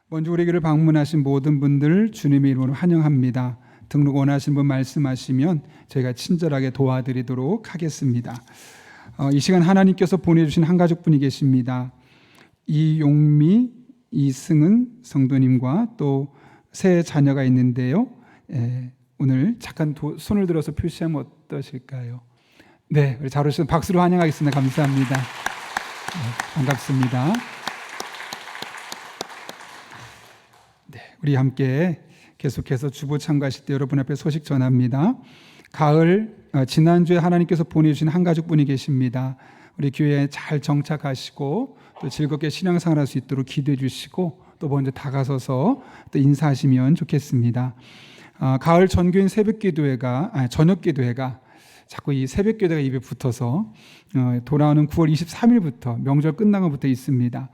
먼저 우리 교회를 방문하신 모든 분들 주님의 이름으로 환영합니다. 등록 원하시는 분 말씀하시면 저희가 친절하게 도와드리도록 하겠습니다. 이 시간 하나님께서 보내주신 한 가족분이 계십니다. 이용미, 이승은 성도님과 또 세 자녀가 있는데요. 오늘 잠깐 손을 들어서 표시하면 어떠실까요? 네, 우리 잘 오셔서 박수로 환영하겠습니다. 감사합니다. 반갑습니다. 네, 우리 함께 계속해서 주보 참가하실 때 여러분 앞에 소식 전합니다. 가을 지난주에 하나님께서 보내주신 한 가족분이 계십니다. 우리 교회에 잘 정착하시고 또 즐겁게 신앙생활 할 수 있도록 기도해 주시고 또 먼저 다가서서 또 인사하시면 좋겠습니다. 가을 전교인 저녁 기도회가 자꾸 이 새벽 기도가 입에 붙어서 돌아오는 9월 23일부터 명절 끝나고부터 있습니다.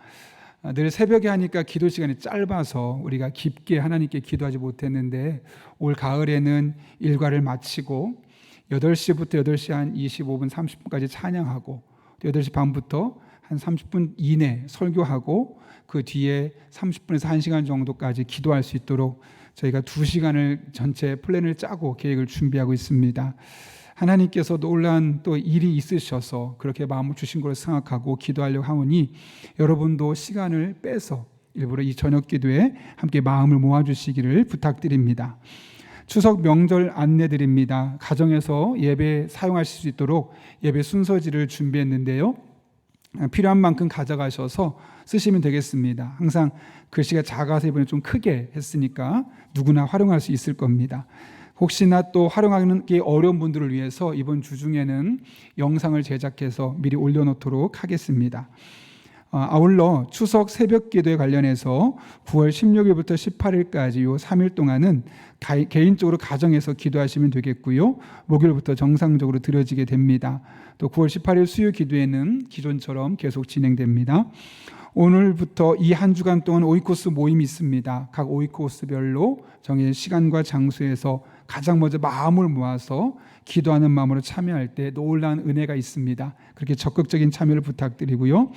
늘 새벽에 하니까 기도 시간이 짧아서 우리가 깊게 하나님께 기도하지 못했는데 올 가을에는 일과를 마치고 8시부터 8시 한 25분 30분까지 찬양하고 8시 반부터 한 30분 이내 설교하고 그 뒤에 30분에서 1시간 정도까지 기도할 수 있도록 저희가 2시간을 전체 플랜을 짜고 계획을 준비하고 있습니다. 하나님께서 놀라운 또 일이 있으셔서 그렇게 마음을 주신 걸로 생각하고 기도하려고 하오니 여러분도 시간을 빼서 일부러 이 저녁 기도에 함께 마음을 모아주시기를 부탁드립니다. 추석 명절 안내드립니다. 가정에서 예배 사용하실 수 있도록 예배 순서지를 준비했는데요. 필요한 만큼 가져가셔서 쓰시면 되겠습니다. 항상 글씨가 작아서 이번에 좀 크게 했으니까 누구나 활용할 수 있을 겁니다. 혹시나 또 활용하기 어려운 분들을 위해서 이번 주 중에는 영상을 제작해서 미리 올려놓도록 하겠습니다. 아울러 추석 새벽 기도에 관련해서 9월 16일부터 18일까지 이 3일 동안은 개인적으로 가정에서 기도하시면 되겠고요. 목요일부터 정상적으로 드려지게 됩니다. 또 9월 18일 수요 기도회는 기존처럼 계속 진행됩니다. 오늘부터 이 한 주간 동안 오이코스 모임이 있습니다. 각 오이코스별로 정해진 시간과 장소에서 가장 먼저 마음을 모아서 기도하는 마음으로 참여할 때 놀라운 은혜가 있습니다. 그렇게 적극적인 참여를 부탁드리고요.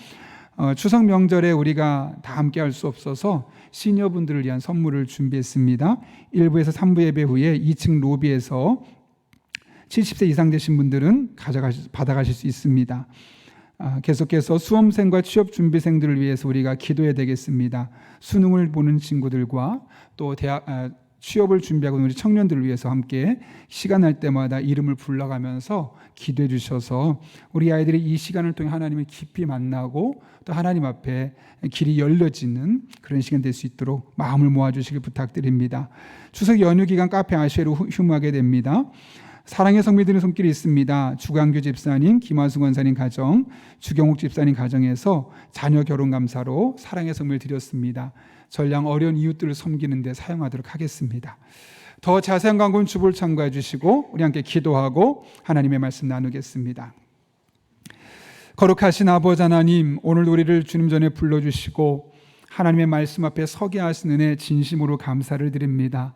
추석 명절에 우리가 다 함께 할 수 없어서 시니어분들을 위한 선물을 준비했습니다. 1부에서 3부 예배 후에 2층 로비에서 70세 이상 되신 분들은 받아가실 수 있습니다. 계속해서 수험생과 취업준비생들을 위해서 우리가 기도해야 되겠습니다. 수능을 보는 친구들과 또 취업을 준비하고 있는 우리 청년들을 위해서 함께 시간 날 때마다 이름을 불러가면서 기도해 주셔서 우리 아이들이 이 시간을 통해 하나님을 깊이 만나고 또 하나님 앞에 길이 열려지는 그런 시간 될 수 있도록 마음을 모아주시길 부탁드립니다. 추석 연휴 기간 카페 아시아로 휴무하게 됩니다. 사랑의 성미들의 손길이 있습니다. 주광규 집사님, 김화수 권사님 가정, 주경욱 집사님 가정에서 자녀 결혼 감사로 사랑의 성미를 드렸습니다. 전량 어려운 이웃들을 섬기는 데 사용하도록 하겠습니다. 더 자세한 광고는 주보를 참고해 주시고 우리 함께 기도하고 하나님의 말씀 나누겠습니다. 거룩하신 아버지 하나님, 오늘 우리를 주님 전에 불러주시고 하나님의 말씀 앞에 서게 하신 은혜 진심으로 감사를 드립니다.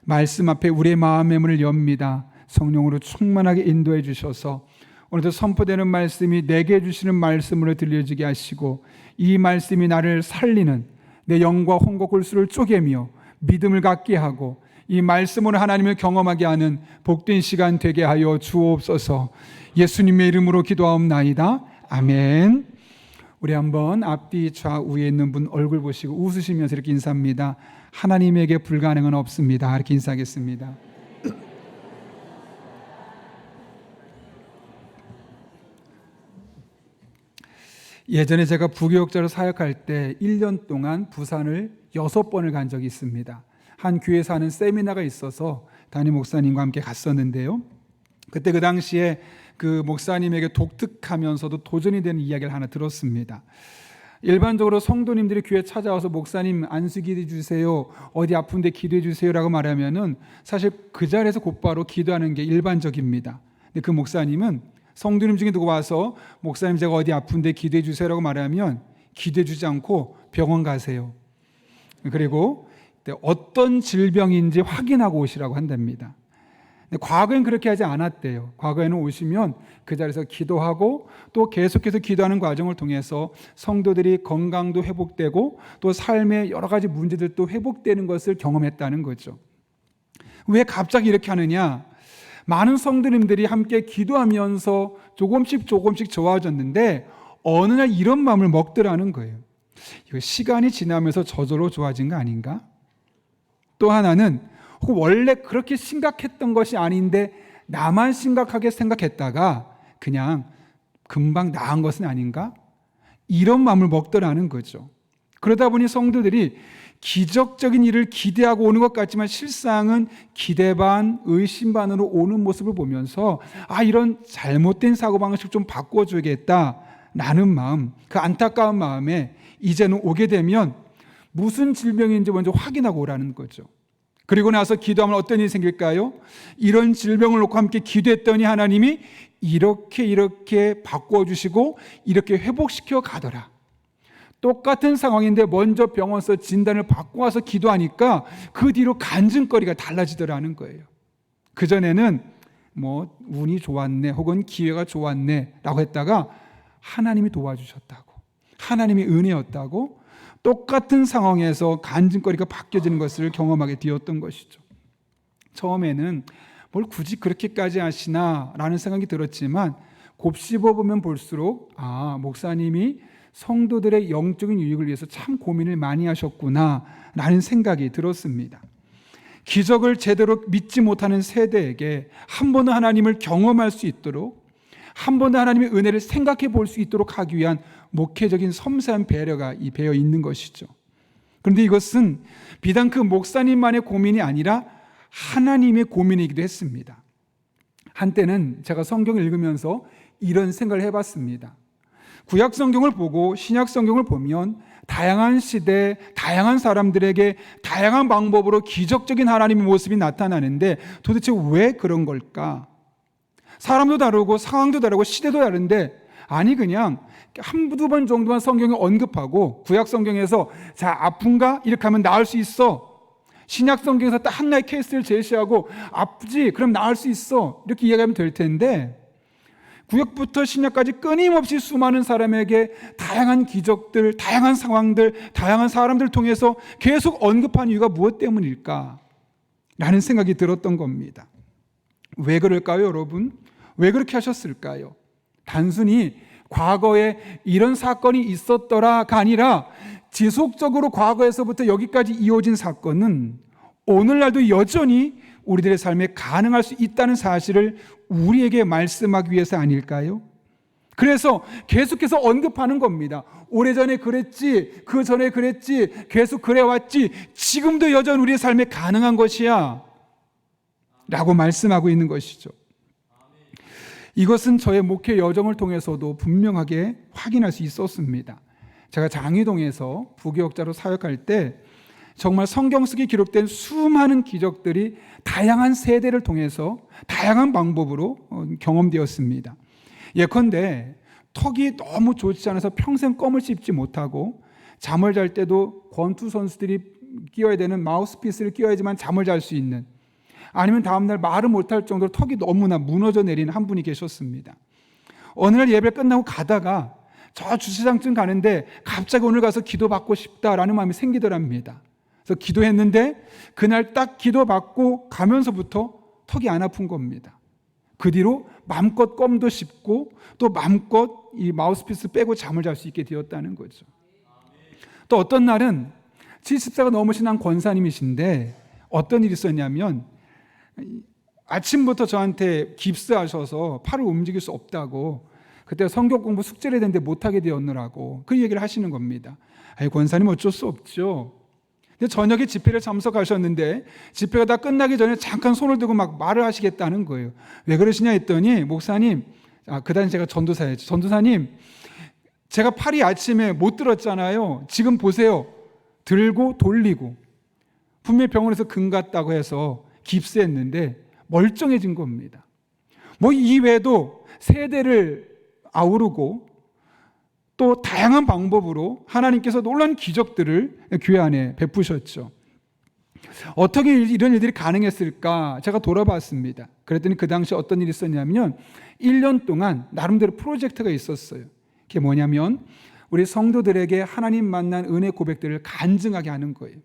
말씀 앞에 우리의 마음의 문을 엽니다. 성령으로 충만하게 인도해 주셔서 오늘도 선포되는 말씀이 내게 주시는 말씀으로 들려지게 하시고 이 말씀이 나를 살리는 내 영과 혼과 골수를 쪼개며 믿음을 갖게 하고 이 말씀으로 하나님을 경험하게 하는 복된 시간 되게 하여 주옵소서. 예수님의 이름으로 기도하옵나이다. 아멘. 우리 한번 앞뒤 좌우에 있는 분 얼굴 보시고 웃으시면서 이렇게 인사합니다. 하나님에게 불가능은 없습니다. 이렇게 인사하겠습니다. 예전에 제가 부교육자로 사역할 때 1년 동안 부산을 6번을 간 적이 있습니다. 한 교회에서 하는 세미나가 있어서 담임 목사님과 함께 갔었는데요. 그때 그 당시에 그 목사님에게 독특하면서도 도전이 되는 이야기를 하나 들었습니다. 일반적으로 성도님들이 교회에 찾아와서 목사님 안수 기도해 주세요, 어디 아픈데 기도해 주세요라고 말하면은 사실 그 자리에서 곧바로 기도하는 게 일반적입니다. 근데 그 목사님은 성도님 중에 누구 와서 목사님 제가 어디 아픈데 기도해 주세요라고 말하면 기도해 주지 않고 병원 가세요. 그리고 어떤 질병인지 확인하고 오시라고 한답니다. 근데 과거엔 그렇게 하지 않았대요. 과거에는 오시면 그 자리에서 기도하고 또 계속해서 기도하는 과정을 통해서 성도들이 건강도 회복되고 또 삶의 여러 가지 문제들도 회복되는 것을 경험했다는 거죠. 왜 갑자기 이렇게 하느냐? 많은 성도님들이 함께 기도하면서 조금씩 좋아졌는데 어느 날 이런 마음을 먹더라는 거예요. 이거 시간이 지나면서 저절로 좋아진 거 아닌가? 또 하나는 혹은 원래 그렇게 심각했던 것이 아닌데 나만 심각하게 생각했다가 그냥 금방 나은 것은 아닌가? 이런 마음을 먹더라는 거죠. 그러다 보니 성도들이 기적적인 일을 기대하고 오는 것 같지만 실상은 기대 반, 의심 반으로 오는 모습을 보면서 이런 잘못된 사고방식 좀 바꿔줘야겠다라는 마음, 그 안타까운 마음에 이제는 오게 되면 무슨 질병인지 먼저 확인하고 오라는 거죠. 그리고 나서 기도하면 어떤 일이 생길까요? 이런 질병을 놓고 함께 기도했더니 하나님이 이렇게 바꿔주시고 이렇게 회복시켜 가더라. 똑같은 상황인데 먼저 병원에서 진단을 받고 와서 기도하니까 그 뒤로 간증거리가 달라지더라는 거예요. 그전에는 운이 좋았네 혹은 기회가 좋았네 라고 했다가 하나님이 도와주셨다고, 하나님의 은혜였다고 똑같은 상황에서 간증거리가 바뀌어지는 것을 경험하게 되었던 것이죠. 처음에는 뭘 굳이 그렇게까지 하시나 라는 생각이 들었지만 곱씹어보면 볼수록 목사님이 성도들의 영적인 유익을 위해서 참 고민을 많이 하셨구나 라는 생각이 들었습니다. 기적을 제대로 믿지 못하는 세대에게 한 번은 하나님을 경험할 수 있도록, 한 번은 하나님의 은혜를 생각해 볼 수 있도록 하기 위한 목회적인 섬세한 배려가 배어 있는 것이죠. 그런데 이것은 비단 그 목사님만의 고민이 아니라 하나님의 고민이기도 했습니다. 한때는 제가 성경을 읽으면서 이런 생각을 해봤습니다. 구약 성경을 보고 신약 성경을 보면 다양한 시대, 다양한 사람들에게 다양한 방법으로 기적적인 하나님의 모습이 나타나는데 도대체 왜 그런 걸까? 사람도 다르고 상황도 다르고 시대도 다른데 그냥 한두 번 정도만 성경에 언급하고 구약 성경에서 아픈가? 이렇게 하면 나을 수 있어. 신약 성경에서 딱 하나의 케이스를 제시하고 아프지? 그럼 나을 수 있어. 이렇게 이야기하면 될 텐데 구약부터 신약까지 끊임없이 수많은 사람에게 다양한 기적들, 다양한 상황들, 다양한 사람들을 통해서 계속 언급한 이유가 무엇 때문일까? 라는 생각이 들었던 겁니다. 왜 그럴까요, 여러분? 왜 그렇게 하셨을까요? 단순히 과거에 이런 사건이 있었더라가 아니라 지속적으로 과거에서부터 여기까지 이어진 사건은 오늘날도 여전히 우리들의 삶에 가능할 수 있다는 사실을 우리에게 말씀하기 위해서 아닐까요? 그래서 계속해서 언급하는 겁니다. 오래전에 그랬지, 그 전에 그랬지, 계속 그래왔지, 지금도 여전히 우리의 삶에 가능한 것이야 라고 말씀하고 있는 것이죠. 이것은 저의 목회 여정을 통해서도 분명하게 확인할 수 있었습니다. 제가 장희동에서 부교역자로 사역할 때 정말 성경 속에 기록된 수많은 기적들이 다양한 세대를 통해서 다양한 방법으로 경험되었습니다. 예컨대 턱이 너무 좋지 않아서 평생 껌을 씹지 못하고 잠을 잘 때도 권투 선수들이 끼워야 되는 마우스피스를 끼워야지만 잠을 잘 수 있는, 아니면 다음날 말을 못할 정도로 턱이 너무나 무너져 내린 한 분이 계셨습니다. 어느 날 예배 끝나고 가다가 저 주차장쯤 가는데 갑자기 오늘 가서 기도받고 싶다라는 마음이 생기더랍니다. 그래서 기도했는데 그날 딱 기도받고 가면서부터 턱이 안 아픈 겁니다. 그 뒤로 마음껏 껌도 씹고 또 마음껏 이 마우스피스 빼고 잠을 잘 수 있게 되었다는 거죠. 또 어떤 날은 70세가 넘으신 한 권사님이신데 어떤 일이 있었냐면 아침부터 저한테 깁스하셔서 팔을 움직일 수 없다고, 그때 성경 공부 숙제를 했는데 못하게 되었느라고 그 얘기를 하시는 겁니다. 권사님 어쩔 수 없죠. 근데 저녁에 집회를 참석하셨는데 집회가 다 끝나기 전에 잠깐 손을 들고 막 말을 하시겠다는 거예요. 왜 그러시냐 했더니 목사님, 그 당시 제가 전도사였죠. 전도사님, 제가 팔이 아침에 못 들었잖아요. 지금 보세요. 들고 돌리고 분명히 병원에서 금 갔다고 해서 깁스했는데 멀쩡해진 겁니다. 이외에도 세대를 아우르고 또 다양한 방법으로 하나님께서 놀라운 기적들을 교회 안에 베푸셨죠. 어떻게 이런 일들이 가능했을까? 제가 돌아봤습니다. 그랬더니 그 당시 어떤 일이 있었냐면 1년 동안 나름대로 프로젝트가 있었어요. 그게 뭐냐면 우리 성도들에게 하나님 만난 은혜 고백들을 간증하게 하는 거예요.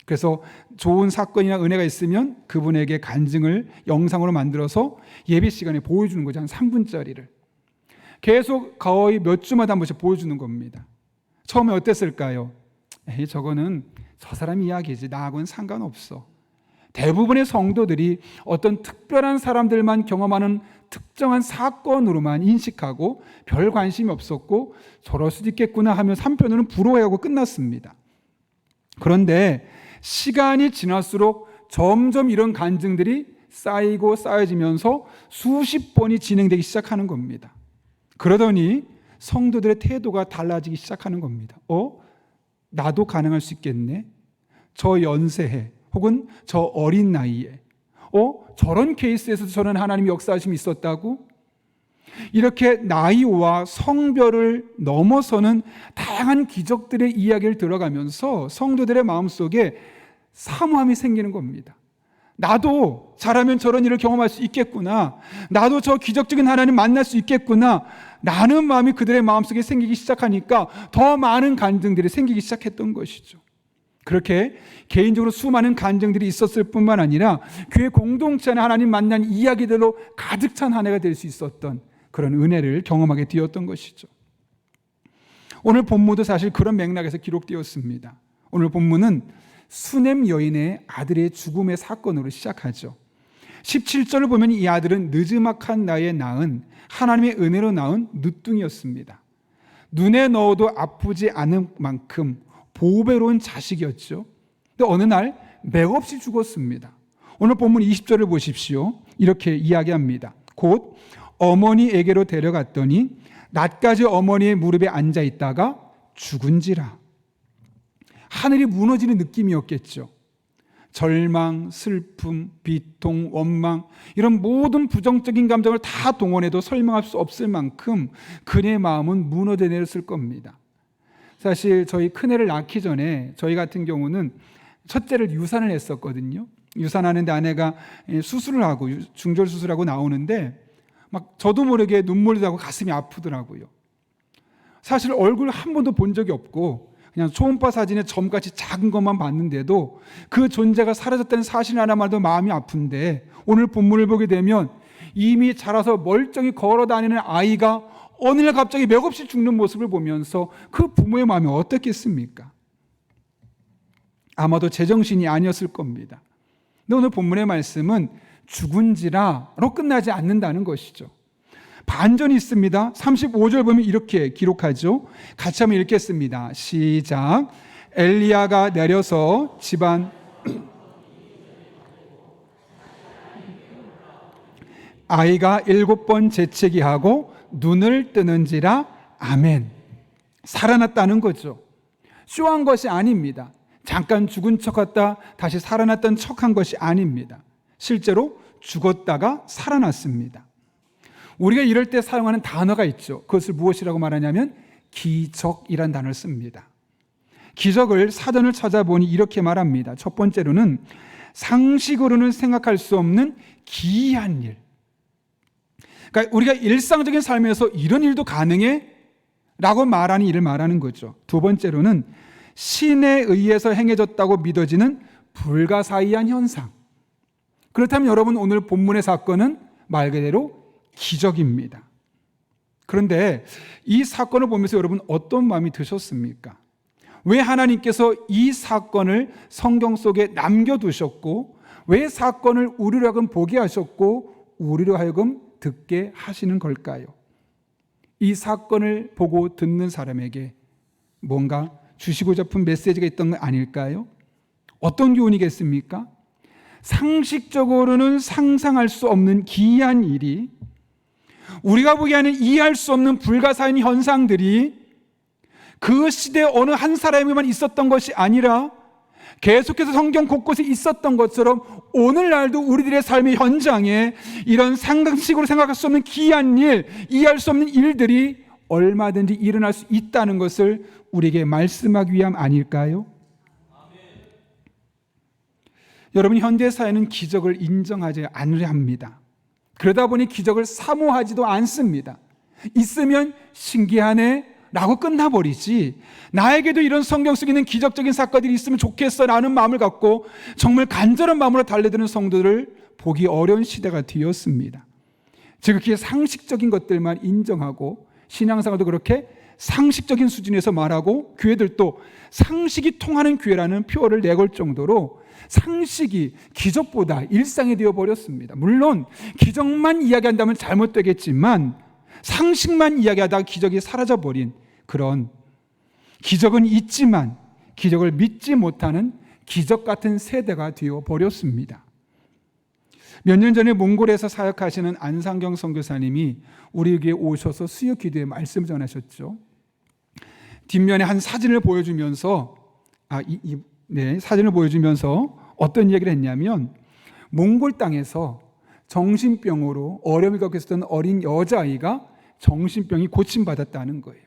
그래서 좋은 사건이나 은혜가 있으면 그분에게 간증을 영상으로 만들어서 예배 시간에 보여주는 거죠. 한 3분짜리를. 계속 거의 몇 주마다 한 번씩 보여주는 겁니다. 처음에 어땠을까요? 저거는 저 사람 이야기지, 나하고는 상관없어. 대부분의 성도들이 어떤 특별한 사람들만 경험하는 특정한 사건으로만 인식하고 별 관심이 없었고 저럴 수도 있겠구나 하며 3편으로는 부러워하고 끝났습니다. 그런데 시간이 지날수록 점점 이런 간증들이 쌓이고 쌓여지면서 수십 번이 진행되기 시작하는 겁니다. 그러더니 성도들의 태도가 달라지기 시작하는 겁니다. 나도 가능할 수 있겠네. 저 연세에 혹은 저 어린 나이에 저런 케이스에서도 저런 하나님의 역사하심이 있었다고? 이렇게 나이와 성별을 넘어서는 다양한 기적들의 이야기를 들어가면서 성도들의 마음속에 사모함이 생기는 겁니다. 나도 잘하면 저런 일을 경험할 수 있겠구나. 나도 저 기적적인 하나님 만날 수 있겠구나. 라는 마음이 그들의 마음속에 생기기 시작하니까 더 많은 간증들이 생기기 시작했던 것이죠. 그렇게 개인적으로 수많은 간증들이 있었을 뿐만 아니라 교회 공동체 안에 하나님 만난 이야기들로 가득 찬 한 해가 될 수 있었던 그런 은혜를 경험하게 되었던 것이죠. 오늘 본문도 사실 그런 맥락에서 기록되었습니다. 오늘 본문은 수넴 여인의 아들의 죽음의 사건으로 시작하죠. 17절을 보면 이 아들은 느즈막한 나이에 낳은 하나님의 은혜로 낳은 늦둥이였습니다. 눈에 넣어도 아프지 않을 만큼 보배로운 자식이었죠. 근데 어느 날 맥없이 죽었습니다. 오늘 본문 20절을 보십시오. 이렇게 이야기합니다. 곧 어머니에게로 데려갔더니 낮까지 어머니의 무릎에 앉아 있다가 죽은지라. 하늘이 무너지는 느낌이었겠죠. 절망, 슬픔, 비통, 원망 이런 모든 부정적인 감정을 다 동원해도 설명할 수 없을 만큼 그의 마음은 무너져 내렸을 겁니다. 사실 저희 큰애를 낳기 전에 저희 같은 경우는 첫째를 유산을 했었거든요. 유산하는데 아내가 수술을 하고 중절 수술하고 나오는데 막 저도 모르게 눈물이 나고 가슴이 아프더라고요. 사실 얼굴 한 번도 본 적이 없고 그냥 초음파 사진에 점같이 작은 것만 봤는데도 그 존재가 사라졌다는 사실 하나만도 마음이 아픈데 오늘 본문을 보게 되면 이미 자라서 멀쩡히 걸어 다니는 아이가 어느 날 갑자기 맥없이 죽는 모습을 보면서 그 부모의 마음이 어떻겠습니까? 아마도 제정신이 아니었을 겁니다. 근데 오늘 본문의 말씀은 죽은지라로 끝나지 않는다는 것이죠. 반전이 있습니다. 35절 보면 이렇게 기록하죠. 같이 한번 읽겠습니다. 시작. 엘리야가 내려서 집안 아이가 7번 재채기 하고 눈을 뜨는지라. 아멘. 살아났다는 거죠. 쇼한 것이 아닙니다. 잠깐 죽은 척했다 다시 살아났던 척한 것이 아닙니다. 실제로 죽었다가 살아났습니다. 우리가 이럴 때 사용하는 단어가 있죠. 그것을 무엇이라고 말하냐면 기적이란 단어를 씁니다. 기적을 사전을 찾아보니 이렇게 말합니다. 첫 번째로는 상식으로는 생각할 수 없는 기이한 일. 그러니까 우리가 일상적인 삶에서 이런 일도 가능해? 라고 말하는 일을 말하는 거죠. 두 번째로는 신에 의해서 행해졌다고 믿어지는 불가사의한 현상. 그렇다면 여러분 오늘 본문의 사건은 말 그대로 기적입니다. 그런데 이 사건을 보면서 여러분 어떤 마음이 드셨습니까? 왜 하나님께서 이 사건을 성경 속에 남겨두셨고 왜 사건을 우리로 하여금 보게 하셨고 우리로 하여금 듣게 하시는 걸까요? 이 사건을 보고 듣는 사람에게 뭔가 주시고자 픈 메시지가 있던 건 아닐까요? 어떤 교훈이겠습니까? 상식적으로는 상상할 수 없는 기이한 일이, 우리가 보기에는 이해할 수 없는 불가사의한 현상들이 그 시대 어느 한 사람에게만 있었던 것이 아니라 계속해서 성경 곳곳에 있었던 것처럼 오늘날도 우리들의 삶의 현장에 이런 상식으로 생각할 수 없는 기이한 일, 이해할 수 없는 일들이 얼마든지 일어날 수 있다는 것을 우리에게 말씀하기 위함 아닐까요? 여러분, 현대 사회는 기적을 인정하지 않으려 합니다. 그러다 보니 기적을 사모하지도 않습니다. 있으면 신기하네 라고 끝나버리지, 나에게도 이런 성경 속에 있는 기적적인 사건들이 있으면 좋겠어 라는 마음을 갖고 정말 간절한 마음으로 달려드는 성도들을 보기 어려운 시대가 되었습니다. 지극히 상식적인 것들만 인정하고 신앙생활도 그렇게 상식적인 수준에서 말하고 교회들도 상식이 통하는 교회라는 표어를 내걸 정도로 상식이 기적보다 일상이 되어버렸습니다. 물론 기적만 이야기한다면 잘못되겠지만 상식만 이야기하다가 기적이 사라져버린 그런, 기적은 있지만 기적을 믿지 못하는 기적 같은 세대가 되어버렸습니다. 몇 년 전에 몽골에서 사역하시는 안상경 선교사님이 우리에게 오셔서 수요 기도에 말씀 전하셨죠. 뒷면에 한 사진을 보여주면서 사진을 보여주면서 어떤 얘기를 했냐면, 몽골 땅에서 정신병으로 어려움을 겪고 있었던 어린 여자아이가 정신병이 고침받았다는 거예요.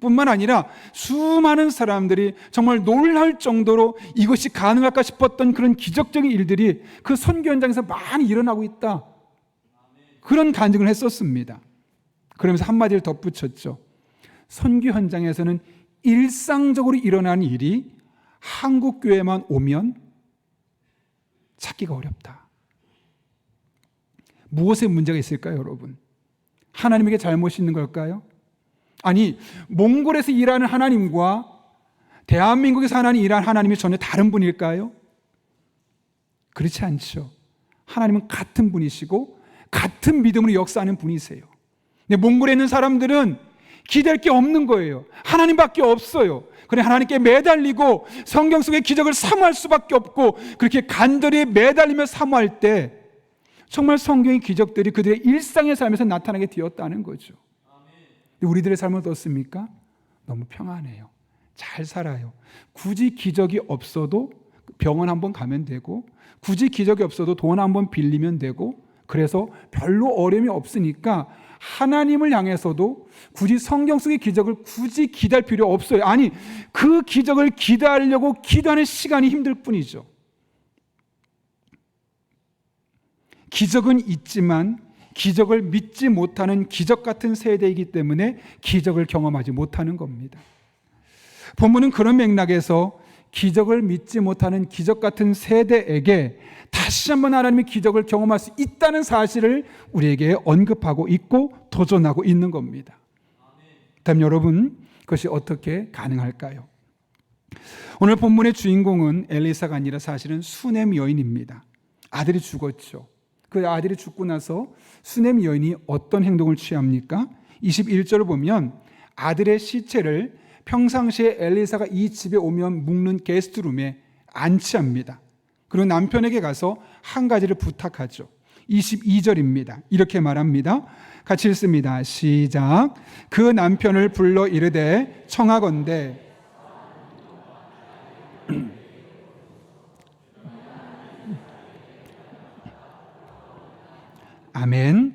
뿐만 아니라 수많은 사람들이 정말 놀랄 정도로 이것이 가능할까 싶었던 그런 기적적인 일들이 그 선교 현장에서 많이 일어나고 있다, 그런 간증을 했었습니다. 그러면서 한마디를 덧붙였죠. 선교 현장에서는 일상적으로 일어나는 일이 한국 교회만 오면 찾기가 어렵다. 무엇에 문제가 있을까요, 여러분? 하나님에게 잘못이 있는 걸까요? 아니, 몽골에서 일하는 하나님과 대한민국에서 일하는 하나님이 전혀 다른 분일까요? 그렇지 않죠. 하나님은 같은 분이시고 같은 믿음으로 역사하는 분이세요. 근데 몽골에 있는 사람들은 기댈 게 없는 거예요. 하나님밖에 없어요. 그래 하나님께 매달리고 성경 속의 기적을 사모할 수밖에 없고, 그렇게 간절히 매달리며 사모할 때 정말 성경의 기적들이 그들의 일상의 삶에서 나타나게 되었다는 거죠. 우리들의 삶은 어떻습니까? 너무 평안해요. 잘 살아요. 굳이 기적이 없어도 병원 한번 가면 되고, 굳이 기적이 없어도 돈 한번 빌리면 되고, 그래서 별로 어려움이 없으니까 하나님을 향해서도 굳이 성경 속의 기적을 굳이 기다릴 필요 없어요. 아니, 그 기적을 기다리려고 기도하는 시간이 힘들 뿐이죠. 기적은 있지만 기적을 믿지 못하는 기적 같은 세대이기 때문에 기적을 경험하지 못하는 겁니다. 본문은 그런 맥락에서 기적을 믿지 못하는 기적 같은 세대에게 다시 한번 하나님의 기적을 경험할 수 있다는 사실을 우리에게 언급하고 있고 도전하고 있는 겁니다. 그럼 여러분, 그것이 어떻게 가능할까요? 오늘 본문의 주인공은 엘리사가 아니라 사실은 수넴 여인입니다. 아들이 죽었죠. 그 아들이 죽고 나서 수넴 여인이 어떤 행동을 취합니까? 21절을 보면 아들의 시체를 평상시에 엘리사가 이 집에 오면 묵는 게스트룸에 안치합니다. 그리고 남편에게 가서 한 가지를 부탁하죠. 22절입니다. 이렇게 말합니다. 같이 읽습니다. 시작. 그 남편을 불러 이르되 청하건대 아멘.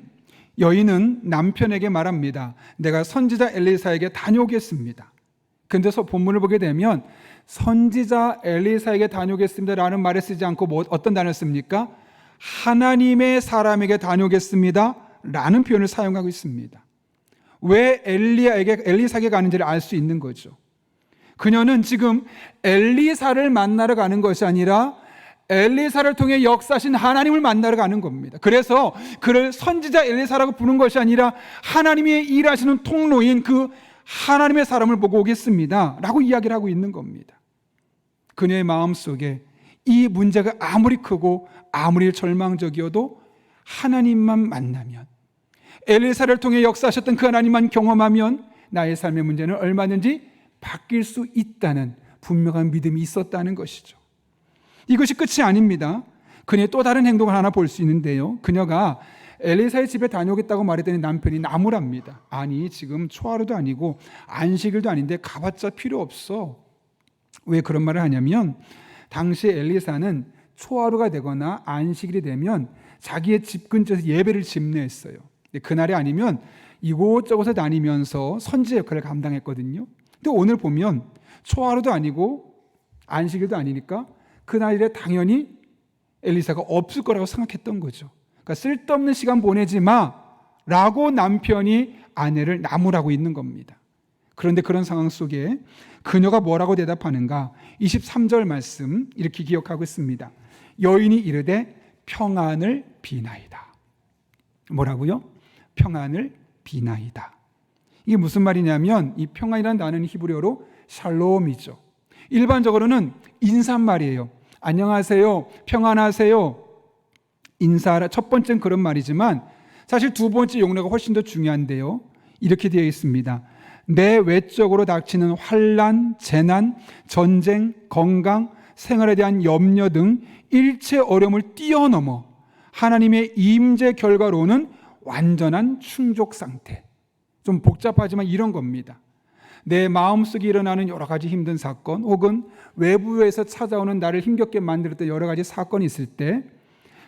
여인은 남편에게 말합니다. 내가 선지자 엘리사에게 다녀오겠습니다. 근데 본문을 보게 되면 선지자 엘리사에게 다녀오겠습니다 라는 말을 쓰지 않고 어떤 단어를 씁니까? 하나님의 사람에게 다녀오겠습니다 라는 표현을 사용하고 있습니다. 왜 엘리사에게 가는지를 알 수 있는 거죠. 그녀는 지금 엘리사를 만나러 가는 것이 아니라 엘리사를 통해 역사하신 하나님을 만나러 가는 겁니다. 그래서 그를 선지자 엘리사라고 부르는 것이 아니라 하나님이 일하시는 통로인 그 하나님의 사람을 보고 오겠습니다 라고 이야기를 하고 있는 겁니다. 그녀의 마음속에 이 문제가 아무리 크고 아무리 절망적이어도 하나님만 만나면, 엘리사를 통해 역사하셨던 그 하나님만 경험하면 나의 삶의 문제는 얼마든지 바뀔 수 있다는 분명한 믿음이 있었다는 것이죠. 이것이 끝이 아닙니다. 그녀의 또 다른 행동을 하나 볼 수 있는데요. 그녀가 엘리사의 집에 다녀오겠다고 말했더니 남편이 나무랍니다. 아니, 지금 초하루도 아니고 안식일도 아닌데 가봤자 필요 없어. 왜 그런 말을 하냐면, 당시 엘리사는 초하루가 되거나 안식일이 되면 자기의 집 근처에서 예배를 집례했어요. 그날이 아니면 이곳저곳에 다니면서 선지 역할을 감당했거든요. 근데 오늘 보면 초하루도 아니고 안식일도 아니니까 그날에 당연히 엘리사가 없을 거라고 생각했던 거죠. 그러니까 쓸데없는 시간 보내지 마라고 남편이 아내를 나무라고 있는 겁니다. 그런데 그런 상황 속에 그녀가 뭐라고 대답하는가? 23절 말씀 이렇게 기억하고 있습니다. 여인이 이르되 평안을 비나이다. 뭐라고요? 평안을 비나이다. 이게 무슨 말이냐면 이 평안이라는 단어는 히브리어로 샬롬이죠. 일반적으로는 인사말이에요. 안녕하세요, 평안하세요. 인사하라. 첫 번째는 그런 말이지만 사실 두 번째 용례가 훨씬 더 중요한데요. 이렇게 되어 있습니다. 내 외적으로 닥치는 환난, 재난, 전쟁, 건강, 생활에 대한 염려 등 일체 어려움을 뛰어넘어 하나님의 임재 결과로는 완전한 충족 상태. 좀 복잡하지만 이런 겁니다. 내 마음속에 일어나는 여러 가지 힘든 사건 혹은 외부에서 찾아오는 나를 힘겹게 만들었던 여러 가지 사건이 있을 때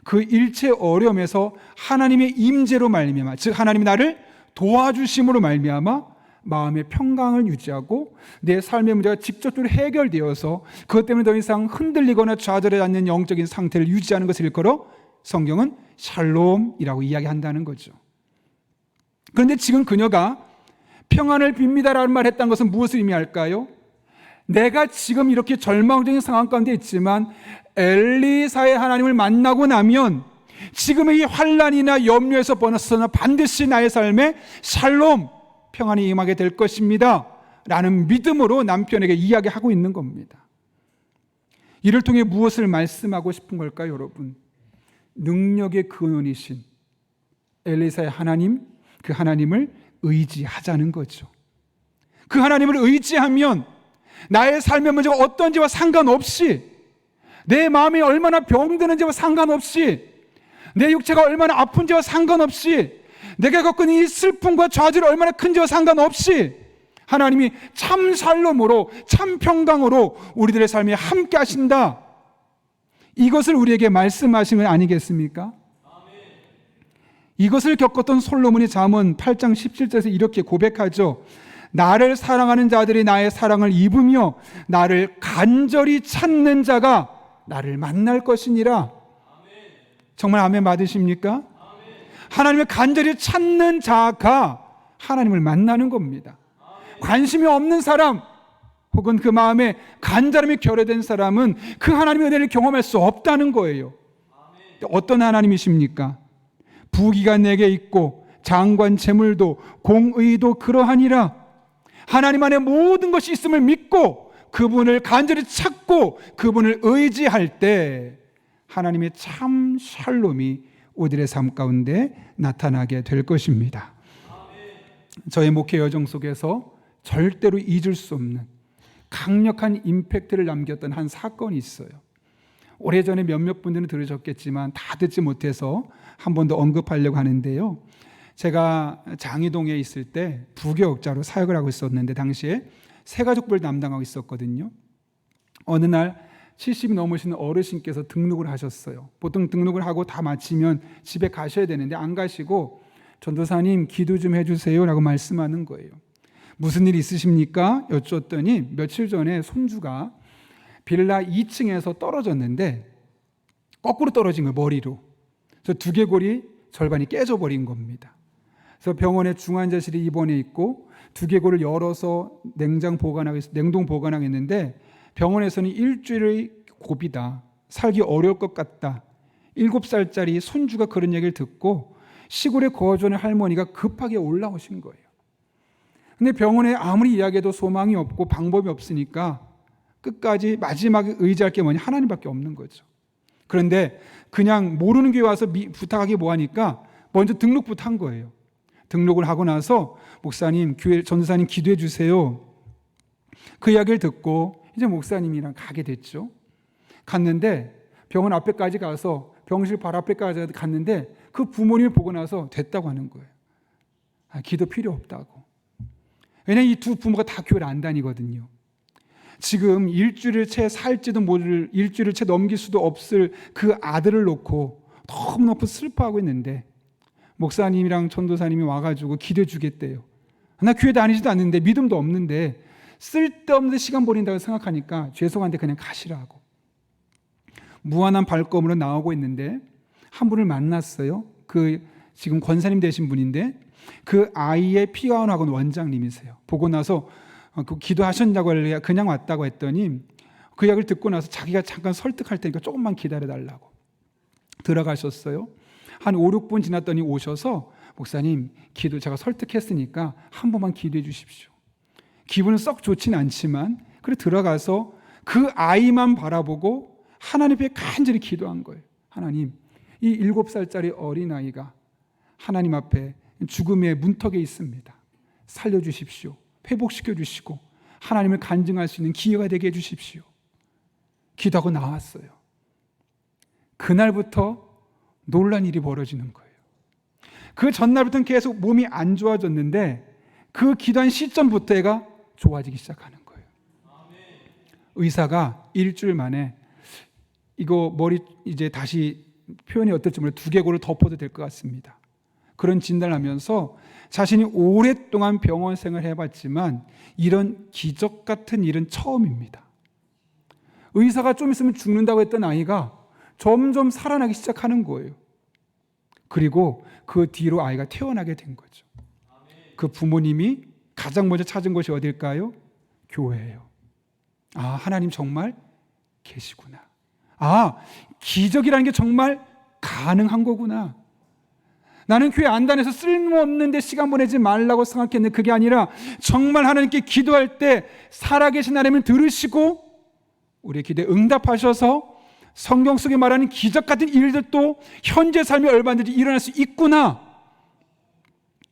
그 일체 어려움에서 하나님의 임재로 말미암아, 즉 하나님이 나를 도와주심으로 말미암아 마음의 평강을 유지하고 내 삶의 문제가 직접적으로 해결되어서 그것 때문에 더 이상 흔들리거나 좌절하지 않는 영적인 상태를 유지하는 것을 일컬어 성경은 샬롬이라고 이야기한다는 거죠. 그런데 지금 그녀가 평안을 빕니다라는 말을 했다는 것은 무엇을 의미할까요? 내가 지금 이렇게 절망적인 상황 가운데 있지만 엘리사의 하나님을 만나고 나면 지금의 이 환난이나 염려에서 벗어나 반드시 나의 삶에 샬롬, 평안이 임하게 될 것입니다 라는 믿음으로 남편에게 이야기하고 있는 겁니다. 이를 통해 무엇을 말씀하고 싶은 걸까요, 여러분? 능력의 근원이신 엘리사의 하나님, 그 하나님을 의지하자는 거죠. 그 하나님을 의지하면 나의 삶의 문제가 어떤지와 상관없이, 내 마음이 얼마나 병드는지와 상관없이, 내 육체가 얼마나 아픈지와 상관없이, 내가 겪은 이 슬픔과 좌절이 얼마나 큰지와 상관없이 하나님이 참 샬롬으로, 참 평강으로 우리들의 삶에 함께 하신다. 이것을 우리에게 말씀하신 건 아니겠습니까? 이것을 겪었던 솔로몬이 잠언 8장 17절에서 이렇게 고백하죠. 나를 사랑하는 자들이 나의 사랑을 입으며 나를 간절히 찾는 자가 나를 만날 것이니라. 정말 아멘 받으십니까? 하나님을 간절히 찾는 자가 하나님을 만나는 겁니다. 관심이 없는 사람 혹은 그 마음에 간절함이 결여된 사람은 그 하나님의 은혜를 경험할 수 없다는 거예요. 어떤 하나님이십니까? 부귀가 내게 있고 장관 재물도 공의도 그러하니라. 하나님 안에 모든 것이 있음을 믿고 그분을 간절히 찾고 그분을 의지할 때 하나님의 참 샬롬이 우리들의 삶 가운데 나타나게 될 것입니다. 저의 목회 여정 속에서 절대로 잊을 수 없는 강력한 임팩트를 남겼던 한 사건이 있어요. 오래전에 몇몇 분들은 들으셨겠지만 다 듣지 못해서 한 번 더 언급하려고 하는데요. 제가 장이동에 있을 때 부교역자로 사역을 하고 있었는데 당시에 새가족부를 담당하고 있었거든요. 어느 날 70이 넘으신 어르신께서 등록을 하셨어요. 보통 등록을 하고 다 마치면 집에 가셔야 되는데 안 가시고 전도사님 기도 좀 해주세요 라고 말씀하는 거예요. 무슨 일 있으십니까? 여쭈었더니 며칠 전에 손주가 빌라 2층에서 떨어졌는데 거꾸로 떨어진 거예요. 머리로. 그래서 두개골이 절반이 깨져버린 겁니다. 그래서 병원에 중환자실에 입원해 있고 두개골을 열어서 냉동 보관하겠는데 병원에서는 일주일의 고비다. 살기 어려울 것 같다. 7살짜리 손주가 그런 얘기를 듣고 시골에 거주하는 할머니가 급하게 올라오신 거예요. 근데 병원에 아무리 이야기해도 소망이 없고 방법이 없으니까 끝까지 마지막에 의지할 게 뭐냐? 하나님밖에 없는 거죠. 그런데 그냥 모르는 교회 와서 부탁하기 뭐하니까 먼저 등록부터 한 거예요. 등록을 하고 나서 목사님, 교회 전도사님 기도해 주세요. 그 이야기를 듣고 이제 목사님이랑 가게 됐죠. 갔는데 병원 앞에까지 가서 병실 바로 앞에까지 갔는데 그 부모님을 보고 나서 됐다고 하는 거예요. 기도 필요 없다고. 왜냐하면 이 두 부모가 다 교회를 안 다니거든요. 지금 일주일을 채 살지도 모를, 일주일을 채 넘길 수도 없을 그 아들을 놓고 너무너무 슬퍼하고 있는데 목사님이랑 전도사님이 와가지고 기도해 주겠대요. 나 교회 다니지도 않는데 믿음도 없는데 쓸데없는 시간 보낸다고 생각하니까 죄송한데 그냥 가시라고. 무한한 발걸음으로 나오고 있는데 한 분을 만났어요. 그 지금 권사님 되신 분인데 그 아이의 피아노학원 원장님이세요. 보고 나서 그 기도하셨냐고 하길래 그냥 왔다고 했더니 그 이야기를 듣고 나서 자기가 잠깐 설득할 테니까 조금만 기다려달라고 들어가셨어요. 한 5, 6분 지났더니 오셔서 목사님 기도 제가 설득했으니까 한 번만 기도해 주십시오. 기분은 썩 좋진 않지만 그래 들어가서 그 아이만 바라보고 하나님 앞에 간절히 기도한 거예요. 하나님, 이 7살짜리 어린아이가 하나님 앞에 죽음의 문턱에 있습니다. 살려주십시오. 회복시켜 주시고 하나님을 간증할 수 있는 기회가 되게 해주십시오. 기도하고 나왔어요. 그날부터 놀란 일이 벌어지는 거예요. 그 전날부터는 계속 몸이 안 좋아졌는데 그 기도한 시점부터 애가 좋아지기 시작하는 거예요. 의사가 일주일 만에 이거 머리 이제 다시 표현이 어떨지 모르겠는데 두개골을 덮어도 될 것 같습니다. 그런 진단을 하면서 자신이 오랫동안 병원 생활을 해봤지만 이런 기적 같은 일은 처음입니다. 의사가 좀 있으면 죽는다고 했던 아이가 점점 살아나기 시작하는 거예요. 그리고 그 뒤로 아이가 태어나게 된 거죠. 그 부모님이 가장 먼저 찾은 곳이 어딜까요? 교회예요. 아, 하나님 정말 계시구나. 아, 기적이라는 게 정말 가능한 거구나. 나는 교회 안 다녀서 쓸모없는데 시간 보내지 말라고 생각했는데 그게 아니라 정말 하나님께 기도할 때 살아계신 하나님을 들으시고 우리의 기도에 응답하셔서 성경 속에 말하는 기적 같은 일들도 현재 삶에 얼마든지 일어날 수 있구나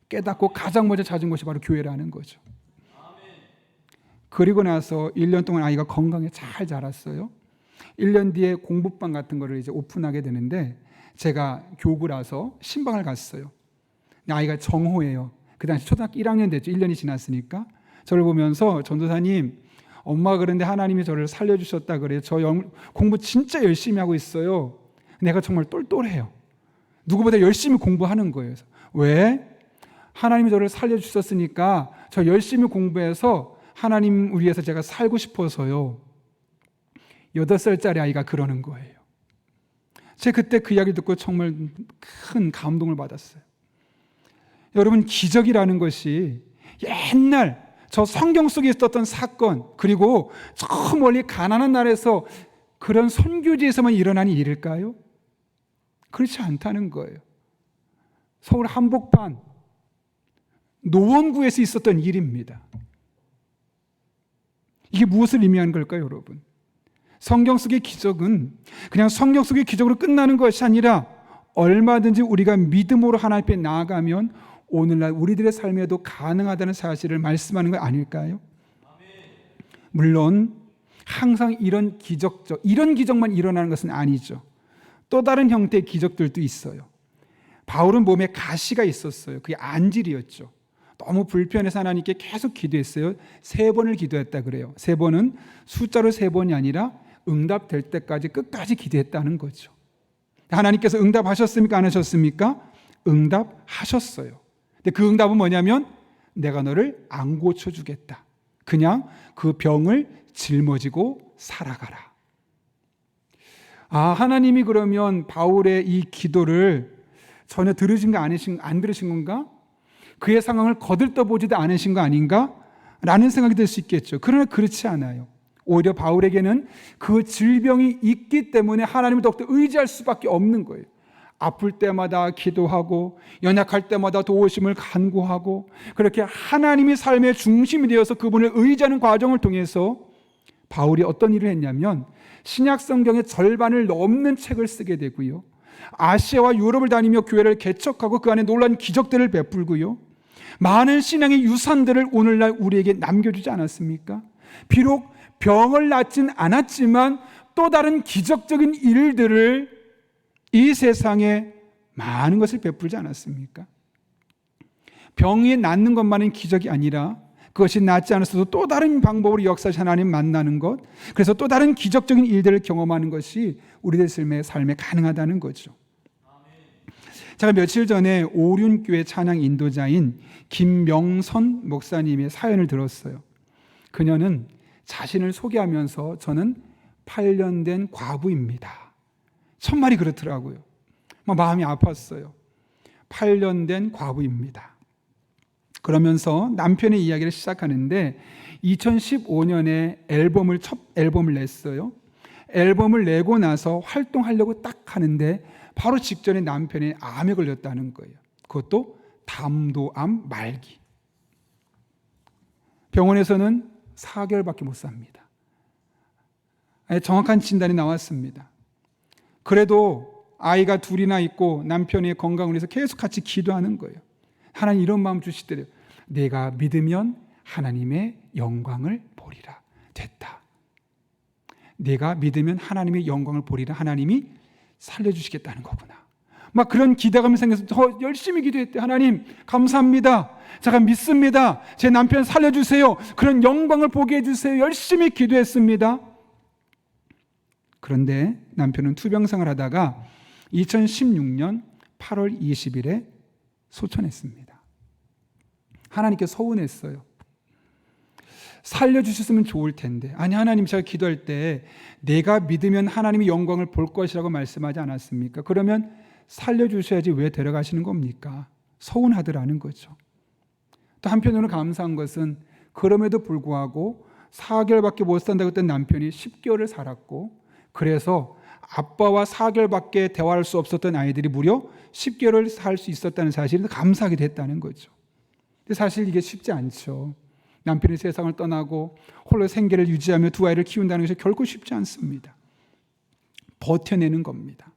깨닫고 가장 먼저 찾은 것이 바로 교회라는 거죠. 그리고 나서 1년 동안 아이가 건강에 잘 자랐어요. 1년 뒤에 공부방 같은 거를 이제 오픈하게 되는데 제가 교구라서 신방을 갔어요. 아이가 정호예요. 그 당시 초등학교 1학년 됐죠. 1년이 지났으니까. 저를 보면서 전도사님, 엄마가 그런데 하나님이 저를 살려주셨다 그래요. 저 공부 진짜 열심히 하고 있어요. 내가 정말 똘똘해요. 누구보다 열심히 공부하는 거예요. 왜? 하나님이 저를 살려주셨으니까 저 열심히 공부해서 하나님 위해서 제가 살고 싶어서요. 8살짜리 아이가 그러는 거예요. 제가 그때 그 이야기 듣고 정말 큰 감동을 받았어요. 여러분, 기적이라는 것이 옛날 저 성경 속에 있었던 사건, 그리고 저 멀리 가나안 나라에서 그런 선교지에서만 일어나는 일일까요? 그렇지 않다는 거예요. 서울 한복판 노원구에서 있었던 일입니다. 이게 무엇을 의미하는 걸까요, 여러분? 성경 속의 기적은 그냥 성경 속의 기적으로 끝나는 것이 아니라 얼마든지 우리가 믿음으로 하나님 앞에 나아가면 오늘날 우리들의 삶에도 가능하다는 사실을 말씀하는 거 아닐까요? 물론 항상 이런 기적만 일어나는 것은 아니죠. 또 다른 형태의 기적들도 있어요. 바울은 몸에 가시가 있었어요. 그게 안질이었죠. 너무 불편해서 하나님께 계속 기도했어요. 3번을 기도했다 그래요. 3번은 숫자로 3번이 아니라 응답될 때까지 끝까지 기도했다는 거죠. 하나님께서 응답하셨습니까? 안 하셨습니까? 응답하셨어요. 근데 그 응답은 뭐냐면 내가 너를 안 고쳐주겠다. 그냥 그 병을 짊어지고 살아가라. 아, 하나님이 그러면 바울의 이 기도를 전혀 들으신 거 안 들으신 건가? 그의 상황을 거들떠보지도 않으신 거 아닌가? 라는 생각이 들 수 있겠죠. 그러나 그렇지 않아요. 오히려 바울에게는 그 질병이 있기 때문에 하나님을 더욱더 의지할 수밖에 없는 거예요. 아플 때마다 기도하고 연약할 때마다 도우심을 간구하고 그렇게 하나님이 삶의 중심이 되어서 그분을 의지하는 과정을 통해서 바울이 어떤 일을 했냐면 신약 성경의 절반을 넘는 책을 쓰게 되고요. 아시아와 유럽을 다니며 교회를 개척하고 그 안에 놀라운 기적들을 베풀고요. 많은 신앙의 유산들을 오늘날 우리에게 남겨주지 않았습니까? 비록 병을 낫진 않았지만 또 다른 기적적인 일들을 이 세상에 많은 것을 베풀지 않았습니까? 병이 낫는 것만은 기적이 아니라 그것이 낫지 않았어도 또 다른 방법으로 역사하신 하나님 만나는 것, 그래서 또 다른 기적적인 일들을 경험하는 것이 우리들 삶에 가능하다는 거죠. 제가 며칠 전에 오륜교회 찬양 인도자인 김명선 목사님의 사연을 들었어요. 그녀는 자신을 소개하면서 저는 8년 된 과부입니다 정말이 그렇더라고요. 막 마음이 아팠어요. 8년 된 과부입니다. 그러면서 남편의 이야기를 시작하는데 2015년에 첫 앨범을 냈어요. 앨범을 내고 나서 활동하려고 딱 하는데 바로 직전에 남편이 암에 걸렸다는 거예요. 그것도 담도암 말기. 병원에서는 4개월밖에 못 삽니다. 정확한 진단이 나왔습니다. 그래도 아이가 둘이나 있고 남편의 건강을 위해서 계속 같이 기도하는 거예요. 하나님 이런 마음 주시더래요. 내가 믿으면 하나님의 영광을 보리라. 됐다. 내가 믿으면 하나님의 영광을 보리라. 하나님이 살려주시겠다는 거구나. 막 그런 기대감이 생겨서 더 열심히 기도했대. 하나님 감사합니다. 제가 믿습니다. 제 남편 살려주세요. 그런 영광을 보게 해주세요. 열심히 기도했습니다. 그런데 남편은 투병생활 하다가 2016년 8월 20일에 소천했습니다. 하나님께 서운했어요. 살려주셨으면 좋을 텐데. 아니 하나님, 제가 기도할 때 내가 믿으면 하나님의 영광을 볼 것이라고 말씀하지 않았습니까? 그러면 살려주셔야지 왜 데려가시는 겁니까? 서운하더라는 거죠. 또 한편으로 감사한 것은 그럼에도 불구하고 4개월밖에 못 산다고 했던 남편이 10개월을 살았고, 그래서 아빠와 4개월밖에 대화할 수 없었던 아이들이 무려 10개월을 살 수 있었다는 사실을 감사하게 됐다는 거죠. 근데 사실 이게 쉽지 않죠. 남편이 세상을 떠나고 홀로 생계를 유지하며 두 아이를 키운다는 것이 결코 쉽지 않습니다. 버텨내는 겁니다.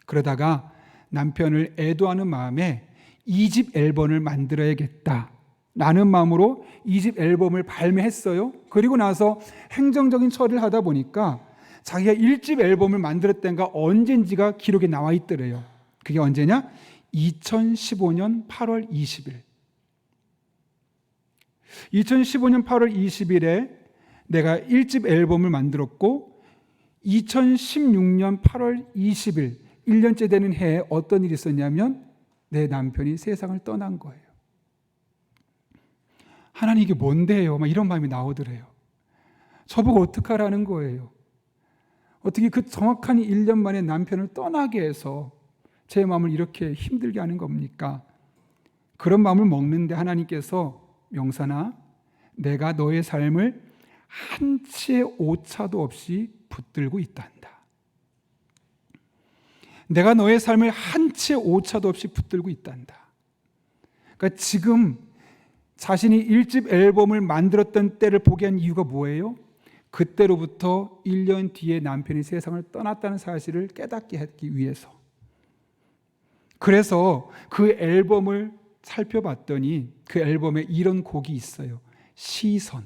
그러다가 남편을 애도하는 마음에 2집 앨범을 만들어야겠다라는 마음으로 2집 앨범을 발매했어요. 그리고 나서 행정적인 처리를 하다 보니까 자기가 1집 앨범을 만들었던 가 언젠지가 기록에 나와 있더래요. 그게 언제냐? 2015년 8월 20일. 2015년 8월 20일에 내가 1집 앨범을 만들었고 2016년 8월 20일 1년째 되는 해에 어떤 일이 있었냐면 내 남편이 세상을 떠난 거예요. 하나님 이게 뭔데요? 막 이런 마음이 나오더래요. 저보고 어떡하라는 거예요. 어떻게 그 정확한 1년 만에 남편을 떠나게 해서 제 마음을 이렇게 힘들게 하는 겁니까? 그런 마음을 먹는데 하나님께서 명산아, 내가 너의 삶을 한치의 오차도 없이 붙들고 있단다. 내가 너의 삶을 한치의 오차도 없이 붙들고 있단다. 그러니까 지금 자신이 1집 앨범을 만들었던 때를 보게 한 이유가 뭐예요? 그때로부터 1년 뒤에 남편이 세상을 떠났다는 사실을 깨닫게 하기 위해서. 그래서 그 앨범을 살펴봤더니 그 앨범에 이런 곡이 있어요. 시선.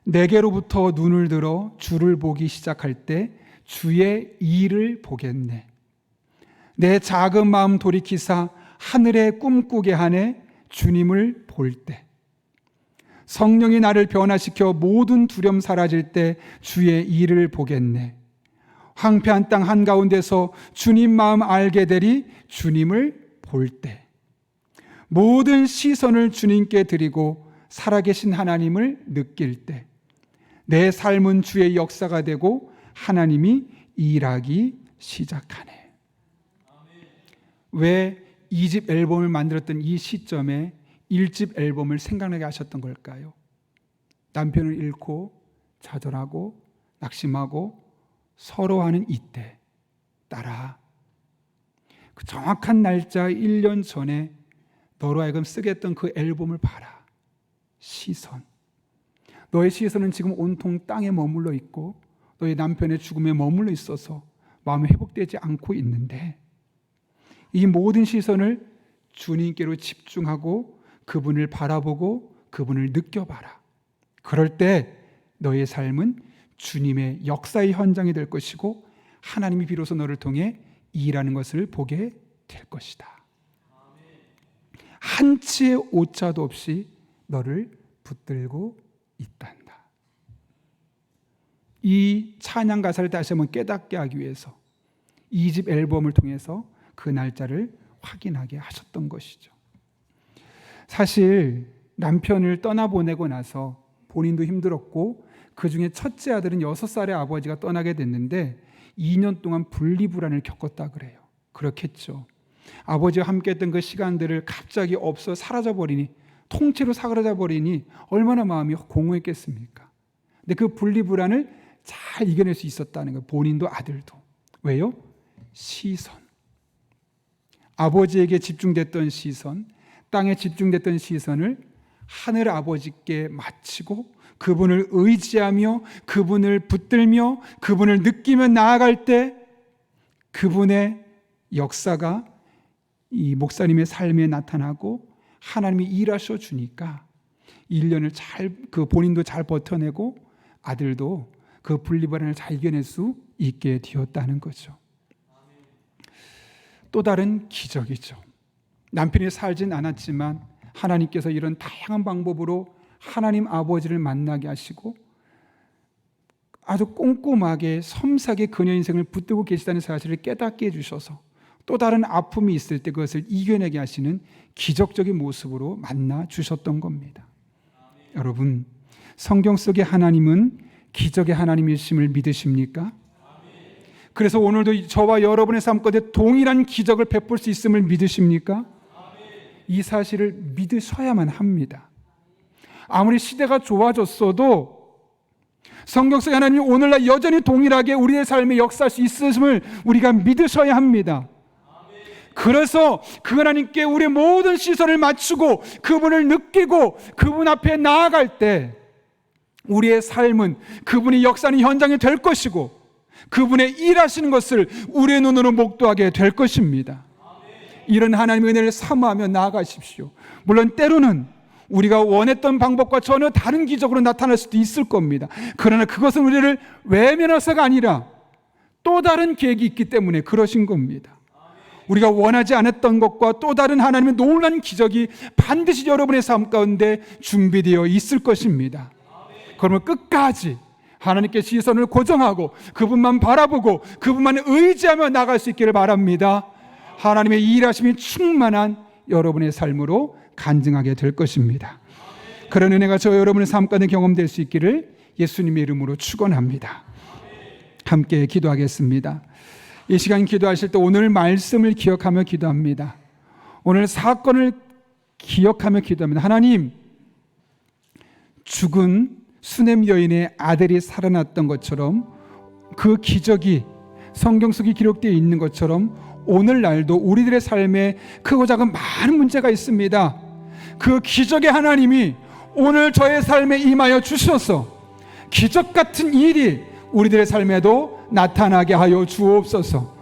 내게로부터 눈을 들어 주를 보기 시작할 때 주의 일을 보겠네. 내 작은 마음 돌이키사 하늘에 꿈꾸게 하네. 주님을 볼 때. 성령이 나를 변화시켜 모든 두려움 사라질 때 주의 일을 보겠네. 황폐한 땅 한가운데서 주님 마음 알게 되리. 주님을 볼 때. 모든 시선을 주님께 드리고 살아계신 하나님을 느낄 때 내 삶은 주의 역사가 되고 하나님이 일하기 시작하네. 왜 2집 앨범을 만들었던 이 시점에 1집 앨범을 생각나게 하셨던 걸까요? 남편을 잃고 좌절하고 낙심하고 서러워하는 이때 딸아, 그 정확한 날짜 1년 전에 너로 하여금 쓰게 했던 그 앨범을 봐라. 시선. 너의 시선은 지금 온통 땅에 머물러 있고 너의 남편의 죽음에 머물러 있어서 마음이 회복되지 않고 있는데 이 모든 시선을 주님께로 집중하고 그분을 바라보고 그분을 느껴봐라. 그럴 때 너의 삶은 주님의 역사의 현장이 될 것이고 하나님이 비로소 너를 통해 일하는 것을 보게 될 것이다. 한치의 오차도 없이 너를 붙들고 있단다. 이 찬양 가사를 다시 한번 깨닫게 하기 위해서 2집 앨범을 통해서 그 날짜를 확인하게 하셨던 것이죠. 사실 남편을 떠나보내고 나서 본인도 힘들었고 그 중에 첫째 아들은 6살에 아버지가 떠나게 됐는데 2년 동안 분리불안을 겪었다 그래요. 그렇겠죠. 아버지와 함께했던 그 시간들을 갑자기 없어 사라져버리니, 통째로 사라져버리니 얼마나 마음이 공허했겠습니까? 근데 그 분리불안을 잘 이겨낼 수 있었다는 거예요. 본인도 아들도. 왜요? 시선. 아버지에게 집중됐던 시선, 땅에 집중됐던 시선을 하늘 아버지께 마치고 그분을 의지하며 그분을 붙들며 그분을 느끼며 나아갈 때 그분의 역사가 이 목사님의 삶에 나타나고 하나님이 일하셔 주니까 1년을 그 본인도 잘 버텨내고 아들도 그 분리불안을 잘 이겨낼 수 있게 되었다는 거죠. 또 다른 기적이죠. 남편이 살진 않았지만 하나님께서 이런 다양한 방법으로 하나님 아버지를 만나게 하시고 아주 꼼꼼하게 섬세하게 그녀 인생을 붙들고 계시다는 사실을 깨닫게 해주셔서 또 다른 아픔이 있을 때 그것을 이겨내게 하시는 기적적인 모습으로 만나 주셨던 겁니다. 여러분, 성경 속의 하나님은 기적의 하나님이심을 믿으십니까? 그래서 오늘도 저와 여러분의 삶 가운데 동일한 기적을 베풀 수 있음을 믿으십니까? 이 사실을 믿으셔야만 합니다. 아무리 시대가 좋아졌어도 성경 속의 하나님이 오늘날 여전히 동일하게 우리의 삶에 역사할 수 있음을 우리가 믿으셔야 합니다. 그래서 그 하나님께 우리의 모든 시선을 맞추고 그분을 느끼고 그분 앞에 나아갈 때 우리의 삶은 그분이 역사하는 현장이 될 것이고 그분의 일하시는 것을 우리의 눈으로 목도하게 될 것입니다. 이런 하나님의 은혜를 사모하며 나아가십시오. 물론 때로는 우리가 원했던 방법과 전혀 다른 기적으로 나타날 수도 있을 겁니다. 그러나 그것은 우리를 외면해서가 아니라 또 다른 계획이 있기 때문에 그러신 겁니다. 우리가 원하지 않았던 것과 또 다른 하나님의 놀라운 기적이 반드시 여러분의 삶 가운데 준비되어 있을 것입니다. 그러면 끝까지 하나님께 시선을 고정하고 그분만 바라보고 그분만 의지하며 나갈 수 있기를 바랍니다. 하나님의 일하심이 충만한 여러분의 삶으로 간증하게 될 것입니다. 그런 은혜가 저 여러분의 삶 가운데 경험될 수 있기를 예수님의 이름으로 축원합니다. 함께 기도하겠습니다. 이 시간 기도하실 때 오늘 말씀을 기억하며 기도합니다. 오늘 사건을 기억하며 기도합니다. 하나님, 죽은 수넴 여인의 아들이 살아났던 것처럼 그 기적이 성경 속에 기록되어 있는 것처럼 오늘날도 우리들의 삶에 크고 작은 많은 문제가 있습니다. 그 기적의 하나님이 오늘 저의 삶에 임하여 주셔서 기적 같은 일이 우리들의 삶에도 나타나게 하여 주옵소서.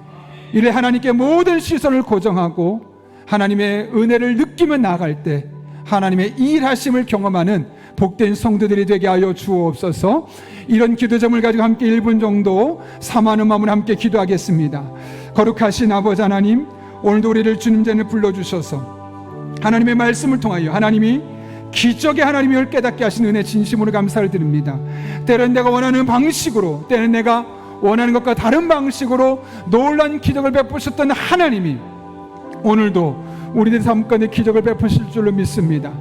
이래 하나님께 모든 시선을 고정하고 하나님의 은혜를 느끼며 나아갈 때 하나님의 일하심을 경험하는 복된 성도들이 되게 하여 주옵소서. 이런 기도 제목을 가지고 함께 1분 정도 사모하는 마음으로 함께 기도하겠습니다. 거룩하신 아버지 하나님, 오늘도 우리를 주님 전에 불러주셔서 하나님의 말씀을 통하여 하나님이 기적의 하나님을 깨닫게 하신 은혜 진심으로 감사를 드립니다. 때로는 내가 원하는 방식으로, 때로는 내가 원하는 것과 다른 방식으로 놀라운 기적을 베푸셨던 하나님이 오늘도 우리들 삶 가운데 기적을 베푸실 줄로 믿습니다.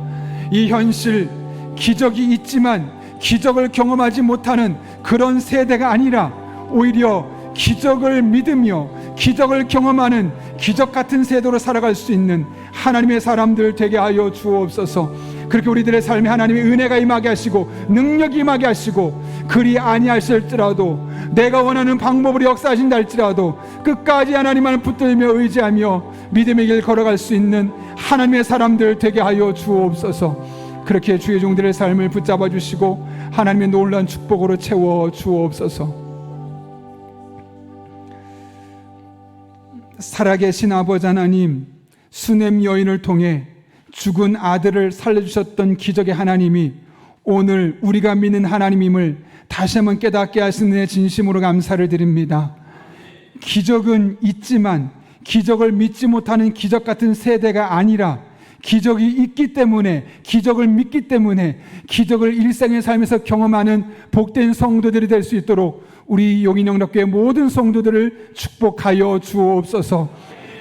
이 현실 기적이 있지만 기적을 경험하지 못하는 그런 세대가 아니라 오히려 기적을 믿으며 기적을 경험하는 기적 같은 세대로 살아갈 수 있는 하나님의 사람들 되게 하여 주옵소서. 그렇게 우리들의 삶에 하나님의 은혜가 임하게 하시고 능력이 임하게 하시고 그리 아니하실지라도 내가 원하는 방법으로 역사하신다 할지라도 끝까지 하나님만을 붙들며 의지하며 믿음의 길 걸어갈 수 있는 하나님의 사람들 되게 하여 주옵소서. 그렇게 주의 종들의 삶을 붙잡아 주시고 하나님의 놀라운 축복으로 채워 주옵소서. 살아계신 아버지 하나님, 수넴 여인을 통해 죽은 아들을 살려주셨던 기적의 하나님이 오늘 우리가 믿는 하나님임을 다시 한번 깨닫게 하시는 데 진심으로 감사를 드립니다. 기적은 있지만 기적을 믿지 못하는 기적 같은 세대가 아니라 기적이 있기 때문에, 기적을 믿기 때문에 기적을 일상의 삶에서 경험하는 복된 성도들이 될 수 있도록 우리 용인영락교회 모든 성도들을 축복하여 주옵소서.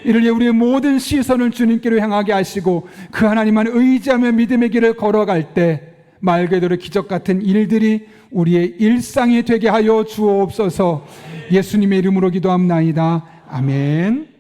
이를 위해 우리의 모든 시선을 주님께로 향하게 하시고 그 하나님만 의지하며 믿음의 길을 걸어갈 때 말 그대로 기적 같은 일들이 우리의 일상이 되게 하여 주옵소서. 예수님의 이름으로 기도합나이다. 아멘.